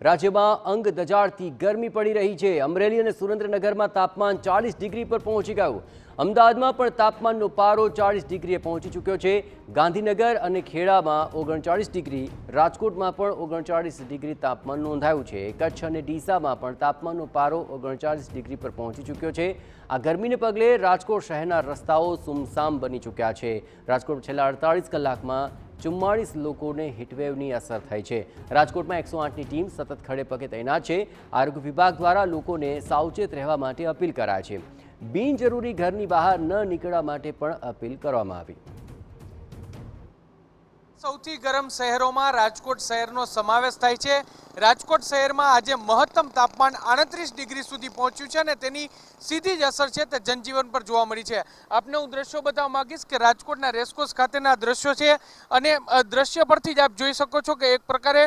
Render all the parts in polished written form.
રાજ્યમાં અંગ દજાડતી ગરમી પડી રહી છે। અમરેલી અને સુરેન્દ્રનગરમાં તાપમાન 40 ડિગ્રી પર પહોંચી ગયું। અમદાવાદમાં પણ તાપમાનનો પારો 40 ડિગ્રીએ પહોંચી ચૂક્યો છે। ગાંધીનગર અને ખેડામાં 39 ડિગ્રી, રાજકોટમાં પણ 39 ડિગ્રી તાપમાન નોંધાયું છે। કચ્છ અને ડીસામાં પણ તાપમાનનો પારો 39 ડિગ્રી પર પહોંચી ચૂક્યો છે। આ ગરમીને પગલે રાજકોટ શહેરના રસ્તાઓ સુમસામ બની ચૂક્યા છે। રાજકોટ છેલ્લા 48 કલાકમાં 44 લોકોને હીટવેવની અસર થઈ છે। રાજકોટમાં 108ની ટીમ સતત ખડે પગે તૈનાત છે। આરોગ્ય વિભાગ દ્વારા લોકોને સાવચેત રહેવા માટે અપીલ કરાય છે। બિનજરૂરી ઘરની બહાર ન નીકળવા માટે પણ અપીલ કરવામાં આવી। સૌથી ગરમ શહેરોમાં રાજકોટ શહેરનો સમાવેશ થાય છે। રાજકોટ શહેરમાં આજે મહત્તમ તાપમાન 38 ડિગ્રી સુધી પહોંચ્યું છે અને તેની સીધી જ અસર છે તે જનજીવન પર જોવા મળી છે। આપને હું દ્રશ્યો બતાવવા માંગીશ કે રાજકોટના રેસકોર્સ ખાતેના દ્રશ્યો છે અને દ્રશ્ય પરથી જ આપ જોઈ શકો છો કે એક પ્રકારે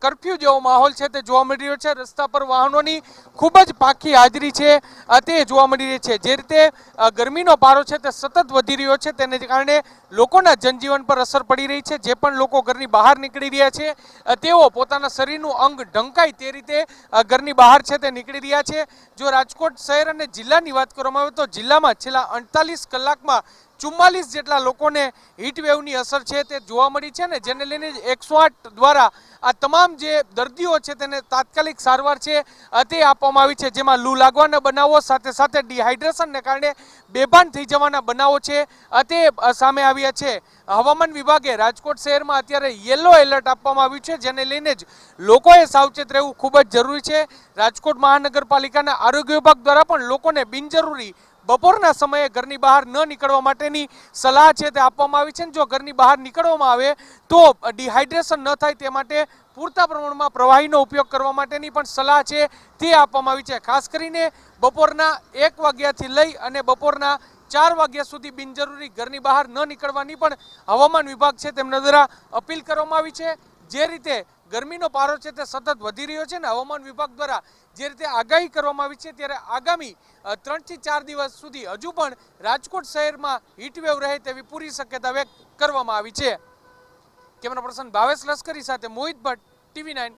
કર્ફ્યુ જેવો માહોલ છે તે જોવા મળી રહ્યો છે। રસ્તા પર વાહનોની ખૂબ જ પાકી હાજરી છે તે જોવા મળી રહી છે। જે રીતે ગરમીનો પારો છે તે સતત વધી રહ્યો છે તેને કારણે લોકોના જનજીવન પર અસર પડી રહી છે। જે પણ લોકો ઘરની બહાર નીકળી રહ્યા છે તેઓ પોતાના શરીરનું અંગ ઢંકાય તે રીતે ઘરની બહાર છે તે નીકળી રહ્યા છે। જો રાજકોટ શહેર અને જિલ્લાની વાત કરવામાં આવે તો જિલ્લામાં છેલ્લા 48 કલાકમાં 44 જેટલા લોકોને હીટવેવની અસર છે તે જોવા મળી છે ને જેને લઈને 108 દ્વારા આ તમામ જે દર્દીઓ છે તેને તાત્કાલિક સારવાર છે તે આપવામાં આવી છે। જેમાં લૂ લાગવાના બનાવો સાથે સાથે ડિહાઇડ્રેશનને કારણે બેભાન થઈ જવાના બનાવો છે તે સામે આવ્યા છે। હવામાન વિભાગે રાજકોટ શહેરમાં અત્યારે યલો એલર્ટ આપવામાં આવ્યું છે જેને લઈને જ લોકોએ સાવચેત રહેવું ખૂબ જ જરૂરી છે। રાજકોટ મહાનગરપાલિકાના આરોગ્ય વિભાગ દ્વારા પણ લોકોને બિનજરૂરી બપોરના સમયે ઘરની બહાર ન નીકળવા માટેની સલાહ છે તે આપવામાં આવી છે। જો ઘરની બહાર નીકળવામાં આવે તો ડિહાઇડ્રેશન ન થાય તે માટે પૂરતા પ્રમાણમાં પ્રવાહીનો ઉપયોગ કરવા માટેની પણ સલાહ છે તે આપવામાં આવી છે। ખાસ કરીને બપોરના 1 વાગ્યાથી લઈ અને બપોરના 4 વાગ્યા સુધી બિનજરૂરી ઘરની બહાર ન નીકળવાની પણ હવામાન વિભાગ છે તેમના દ્વારા અપીલ કરવામાં આવી છે। જે રીતે ગરમીનો પારો છે તે સતત વધી રહ્યો છે ને હવામાન વિભાગ દ્વારા જે રીતે આગાહી કરવામાં આવી છે ત્યારે આગામી 3 થી 4 દિવસ સુધી હજુ પણ રાજકોટ શહેરમાં હીટવેવ રહે તેવી પૂરી શક્યતા વ્યક્ત કરવામાં આવી છે। કેમેરા પર્સન ભાવેશ લશ્કરી સાથે મોહિત ભટ્ટ, TV9।